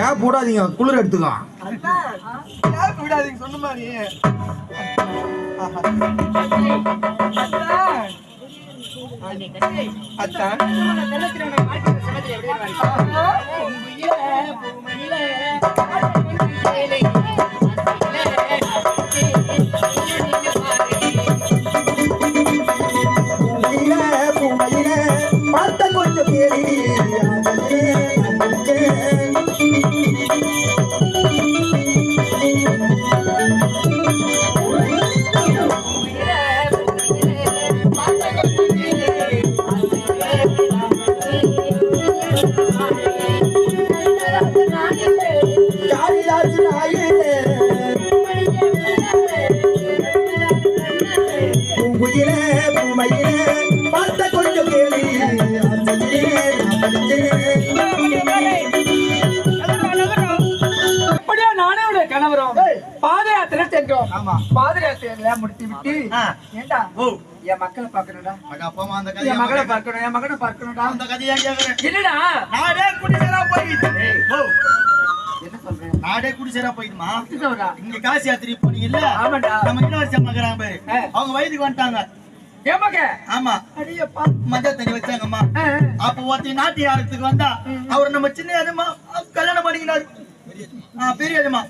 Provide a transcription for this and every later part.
ஏன் போடாதீங்க, குளிர் எடுத்துக்கலாம். சொன்ன மாதிரி பாதயாத்திரை முடித்து விட்டு ஏண்டா என் மக்களை பாக்கணும்டா, என் மகளை பார்க்கணும், என் மகனை பார்க்கணும்டா. என்னடா நாடே குடிசேரா போயிட்டு என்ன சொல்றேன், நாடே குடிசேரா போயிடுமா? இங்க காசி யாத்திரை போனீங்கல்ல? ஆமாடா. நம்ம இன்னொரு மகராங்க பாரு, அவங்க வயதுக்கு வந்துட்டாங்க. ஆமா, மஞ்சள் தண்ணி வச்சாங்கம்மா. அப்ப ஒருத்தி நாட்டு யாரத்துக்கு வந்தா அவர் நம்ம சின்ன கல்யாணம் பண்ணிக்கினாரு. பெரியஜமா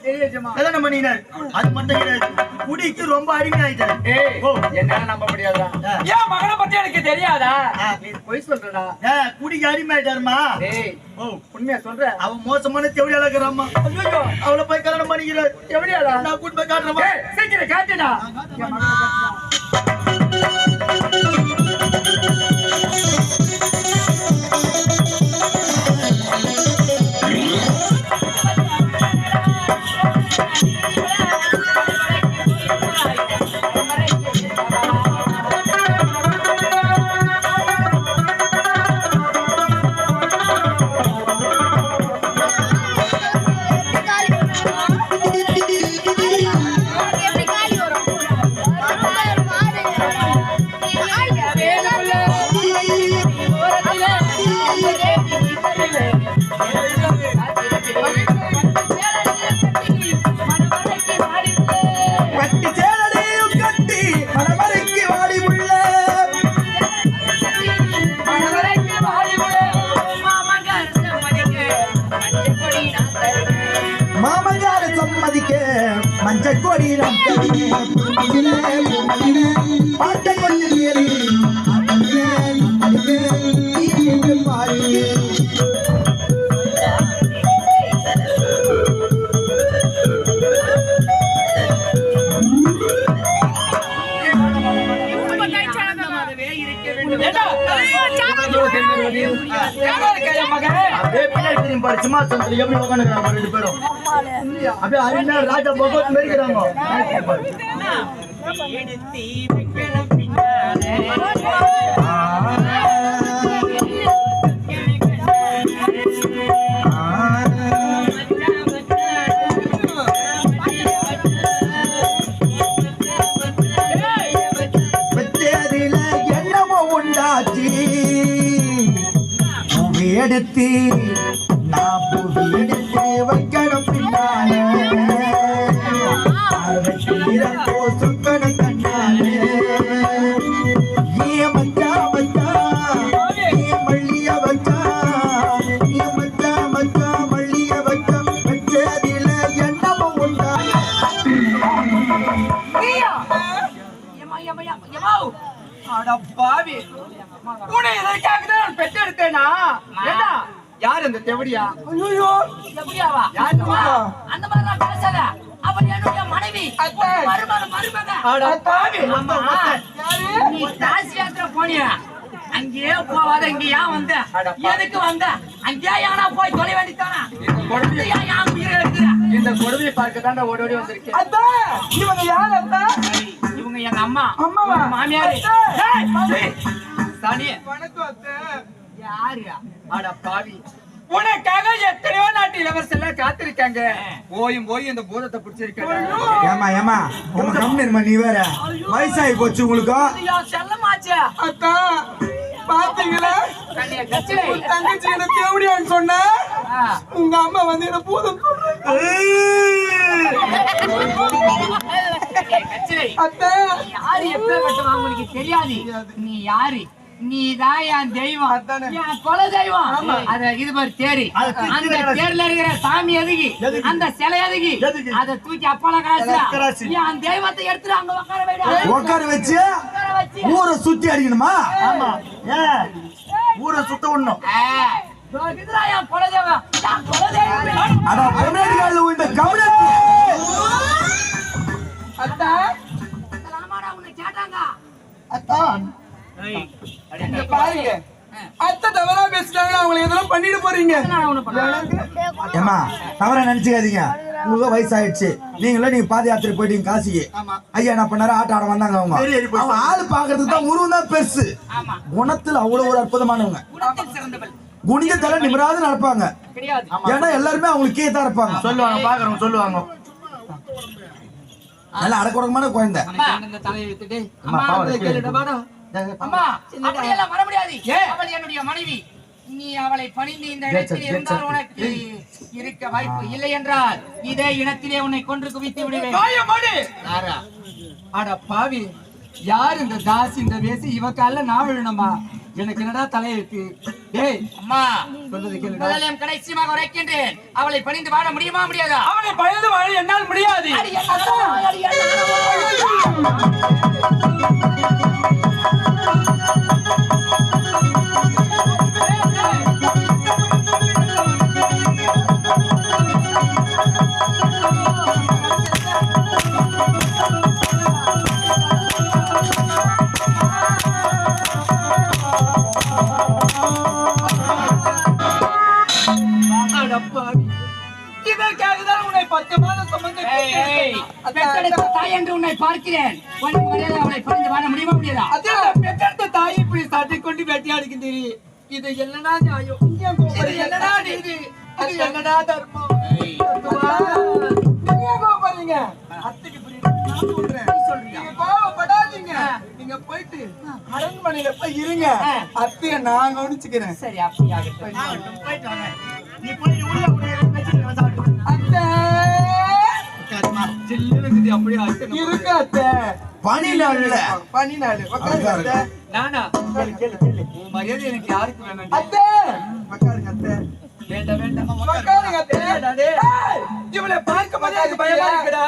கல்யாணம் பண்ணினாரு. அது மட்டும் கிடையாது, குடிக்கு ரொம்ப அடிமை ஆயிட்டாரு. என்னால நம்ப முடியாதா? ஏன் மகனை பத்தி எனக்கு தெரியாதா? நீ போய் சொல்றடா. குடிக்கு அடிமை ஆயிட்டாருமா. உண்மையா சொல்ற? அவன் மோசமான தெவடியால இருக்கிறாம்மா. அவளை போய் கல்யாணம் பண்ணிக்கிறாரு. தெவடியாலா? நான் கூட்டு போய் காட்டுறேன். சீக்கிரம் காட்டுடா. மஞ்சள் கொடி பாட்டை கொண்டு பாரு. ராஜா பகவத் மேற்கிறாங்க. என்னமோ உண்டாச்சு எடுத்து நான் புவி எடுத்து வைக்கணும் பின்னாலே சுக்கணும் கண்ணாலே ஏ மச்சா மச்சா ஏ மல்லிய வச்சா ஏ மச்சா மச்சா மல்லிய வச்சா வச்சதில என்னமும் உண்டா அட பாவி, உன்னை இதற்காக தான் நான் பெற்றெடுத்தேனா? ஏண்டா, யார் இந்த தெவடியா? ஐயோ, எப்படியாவா? யாருமா? அந்த மாதிரி நான் பேசல. அவன் என்னுடைய மனைவி. மருமக. அட பாவி, நீ காசி யாத்திரை போனியா? அங்கேயே போவாத, இங்க ஏன் வந்த? எதுக்கு வந்த? அங்கேயே யானா போய் தொலை வேண்டித்தானா? ஏன் உயிரை எடுக்கிற? இந்த கொடுமையை பார்க்க தான் ஓடி ஓடி வந்திருக்கேன். இவங்க யார் அத்தா? இவங்க எங்க அம்மா. அம்மாவா? மாமியாரு. சனி, வணக்கம் அத்தை. யாரு? அட பாவி, உனக்காக எத்தனையோ நாட்டு இளவரசெல்லாம் காத்திருக்காங்க. போயும் போய் இந்த பூதத்தை பிடிச்சிருக்காங்க. ஏமா ஏமா நம்ம கம்மிருமா நீ வேற வயசாகி போச்சு உங்களுக்கு செல்லமாச்சு. அத்தா, பாத்தீங்களா? கண்ணிய கச்சிலை. உன் தங்கச்சி என்ன தேவடியான்னு சொன்னா, உங்க அம்மா வந்து என்ன பூதம் கச்சிலை. அத்தை. யாரு எப்பேற்பட்டவன் உங்களுக்கு தெரியாது. நீ யாரு? நீதான் என் தெய்வம், என் குல தெய்வம். அத இது மாதிரி தேரு, அந்த தேர்ல இருக்கிற சாமி எதுக்கு, அந்த சிலை எதுக்கு, அத தூக்கி அப்பள காசு என் தெய்வத்தை எடுத்துட்டு அங்க உட்கார வைடா. உட்கார வச்சு ஊரை சுத்தி அடிக்கணுமா? ஊரை சுத்த விடணும். இதுதான் என் குல தெய்வம், என் குல தெய்வம். அட கர்நாடகால இந்த கவனத்து அத்தா, உன்னை கேட்டாங்க. அத்தா, இங்க பாருங்க. அத்தை தவறா பேசிட்டாங்கன்னா அவங்களை எதெல்லாம் பண்ணிட்டு போறீங்க. ஏமா தவற நினைச்சுக்காதீங்க. உங்களுக்கு வயசாயிடுச்சு. நீங்க பாத யாத்திரை போயிட்டீங்க காசிக்கு. ஐயா என்ன பண்ணாரு, ஆட்ட ஆட வந்தாங்க. அவங்க ஆளு பாக்குறதுக்கு தான் உருவம் தான் பெருசு. குணத்துல அவ்வளவு ஒரு அற்புதமானவங்க. குனிஞ்சத்தல நிமிராது நடப்பாங்க. ஏன்னா எல்லாருமே அவங்களுக்கு கீழே தான் இருப்பாங்க. சொல்லுவாங்க, பாக்குறவங்க சொல்லுவாங்க. நல்ல அடக்குடக்கமான குழந்தை. தலையை விட்டுட்டு அம்மா, அப்படியெல்லாம் வர முடியாது. அவள் என்னுடைய மனைவி. நீ அவளை பணிந்து இந்த இடத்தில் இருந்தால் உனக்கு இருக்க வாய்ப்பு இல்லை என்றால் இதே இடத்திலே உன்னை கொன்று குவித்து விடுவேன். அட பாவி, யார் இந்த தாசி, இந்த வேசி? இவ கால நான் விழணுமா? எனக்கு என்னடா தலையெழுத்து? டேய் அம்மா, சொல்றது கேளுடா. முதலில் கடைசியாக உரைக்கின்றேன். அவளை பணிந்து வாழ முடியுமா முடியாதா? அவனை பணிந்து வாழ என்னால் முடியாது. இதற்காக தான் உன்னை 10 மாதம் சுமந்து பெற்றெடுத்த தாய் என்று உன்னை பார்க்கிறேன். உனக்கு மரியாதை அவளை பணிந்து வாழ முடியுமா முடியாதா? பெற்றெடுத்த தாயை இப்படி சட்டை கொண்டு வேட்டையாடுகின்றீ. இது என்னடா நியாயம்? இது என்னடா நீதி? அது என்னடா தர்மம்? நீங்க கோபப்படுறீங்க. அத்தைக்கு புரியுது, நான் சொல்றேன். நீங்க கோபப்படாதீங்க. நீங்க போயிட்டு அரண்மனையில போய் இருங்க. அத்தைய நான் கவனிச்சுக்கிறேன். சரி, அப்படியாகட்டும். போயிட்டு வாங்க. நீ போய் உள்ள அத்தை ஜில்லுன்னு அப்படியே இருக்கு. அத்தை பனிநாள் பண்ணினாரு. உட்காருங்க அத்தை. நானா? கேளு. உன் மரியாதை எனக்கு யாருக்கு வேணும்? அத்தை, உட்காருங்க அத்தை. வேண்டாம். உட்காருங்க அத்தை. இவளை பார்க்க போதே எனக்கு பயமா இருக்குடா.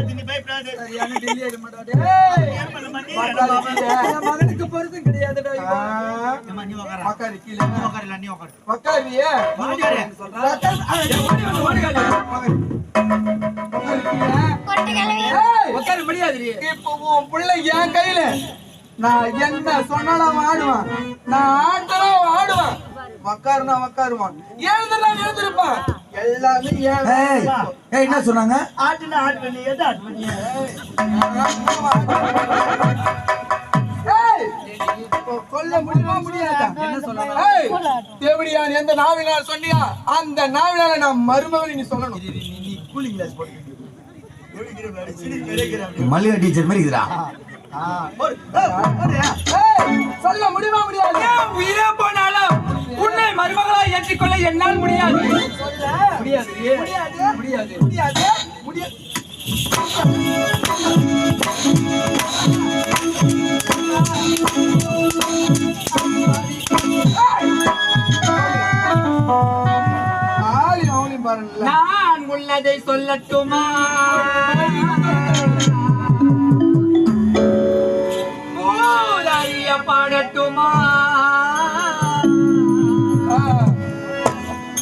நீ பயப்படாதே. சரியான டெல்லி ஆயிடுமாடா. என் மகனுக்கு பொருத்தம் கிடையாதுடா. உட்காரு கீழே. உட்காருவியே. உட்கார முடியாது. இப்போ உன் பிள்ளை என் கையில. நான் என்ன சொன்னாலும் ஆடுவான். நான் ஆட்டணும் ஆடுவான். உட்காருனா உட்காருவான். எழுந்திருப்பான். எல்லாமே என்ன சொன்னாங்க? ஆட்டுனா ஆட்டு நீ எது ஆட்டு பண்ணி கொல்ல முடியுமா முடியாதா? என்ன சொல்லலாம்? தேவடியான் எந்த நாவினால் சொன்னியா அந்த நாவினால நான் மருமகன் நீ சொல்லணும். மல்லிகை டீச்சர் மாதிரி இருக்குதா? சொல்ல முடியுமா முடியாது? உயிரே போனாலும் உன்னை மருமகளா ஏற்றிக்கொள்ள என்னால் முடியாது. முடியாது முடியாது முடியாது முடியாது. ஆளி அவனி பாருங்க. நான் உள்ளதை சொல்லட்டுமா? ஊரறிய பாடட்டுமா?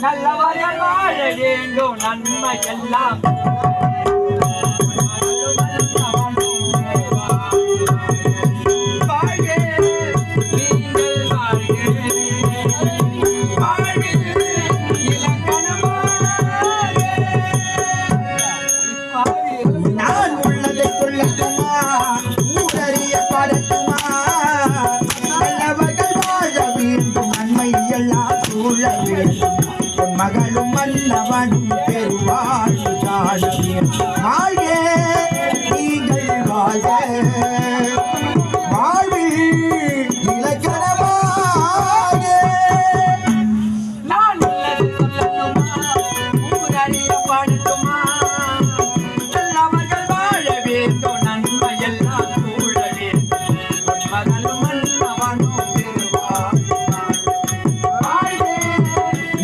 நல்லவர்கள் வாழ வேண்டும் நன்மை எல்லாம் நான் உள்ளதை சொல்லட்டுமா, ஊரறிய பாடட்டுமா, நல்லவர்கள் வாழ வேண்டும் நன்மை எல்லாம் சூழ வேண்டும், உன் மகளும் மன்னவனும் பெருவாழ்வு காண வேண்டும். வாழ்க நீங்கள் வாழ்க, வாழ்வில் இலக்கணமாக. நான் உள்ளதை சொல்லட்டுமா? ஊரறிய பாடட்டுமா? நல்லவர்கள் வாழ வேண்டும் நன்மை எல்லாம் சூழ வேண்டும், உன் மகளும் மன்னவனும் பெருவாழ்வு காண வேண்டும்.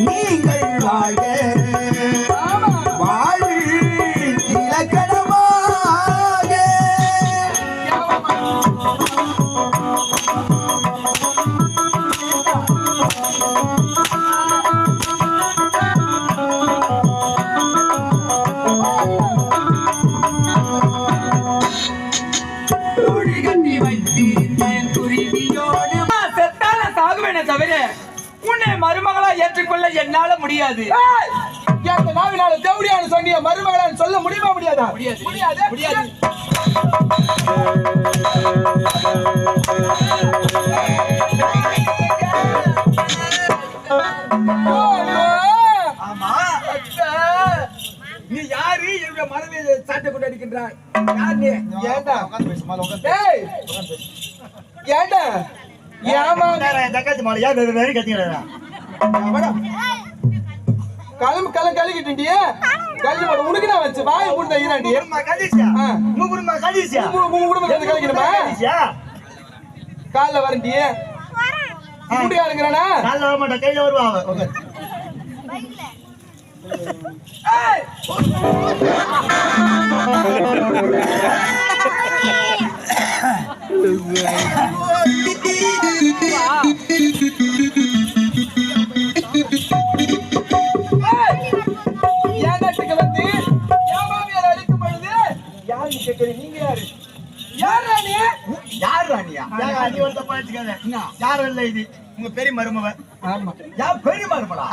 நீங்கள் வாழ்க, வாழ்வில் இலக்கணமாக. கூடி கட்டி வைத்திருந்தேன் குருவியோடு. செத்தால சாகுவேனே தவிர உன்னை மருமகளா ஏற்றுக்கொள்ள என்னால முடியாது. அந்த நாவினால தேவடியான்னு சொன்னிய மருமகளான்னு சொல்ல முடியுமா முடியாதா? முடியாது முடியாது முடியாது. ஆமா நீ யாரு? என்னுடைய மனைவி சாட்டை கொண்டு அடிக்கின்றாய். யார் நீ? ஏண்டா டேய் ஏண்டா ஏமா தக்காச்சி மாலை யார் வேறு வேறு கத்திக்கிறா? கலம்பு கலக்கிட்டு கல்வி மாடு உனக்கு நான் வச்சு வாயை போட்டு ஈராண்டி காலைல வரண்டி முடியா இருக்கிறானா? காலைல வர மாட்டேன், கையில வருவாங்க. ஏனாட்டுக்கு வந்து ஏமாமியார் அடிக்கும் பொழுது யாரு கேட்கறீங்க? நீங்க யாரு? யார் ராணி? யார் ராணியா? நீ ஒரு தப்பா வச்சுக்காத. யாரும் இல்லை, இது உங்க பெரிய மருமவ. ஆமா யார்? பெரிய மருமலா?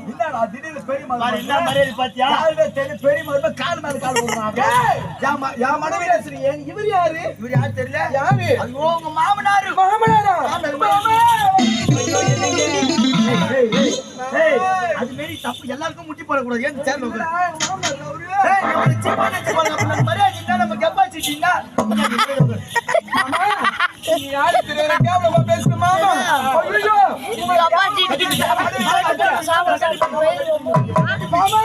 என்னடா திடீர்னு பெரிய பாரு, மருமலா? என்ன மரியாதை பாத்தியா? யாருமே தெரியும் பெரிய மருமல கால் மேல கால் போடுறாங்க. என் மனைவி பேசுறீங்க. இவர் யாரு? இவர் யாரு தெரியல? யாரு? ஐயோ உங்க மாமனாரு. மாமனாரா? அது மாரி தப்பு எல்லாருக்கும் முட்டி போடக்கூடாது. ஏன் சேர்ந்து உட்காரு. மாமனார் அவரு. மரியாதை நம்ம கப்பாச்சிட்டீங்க. மாமா, நீ யாரு தெரியல கேவலமா பேசுற மாமா. ஐயோ மாமா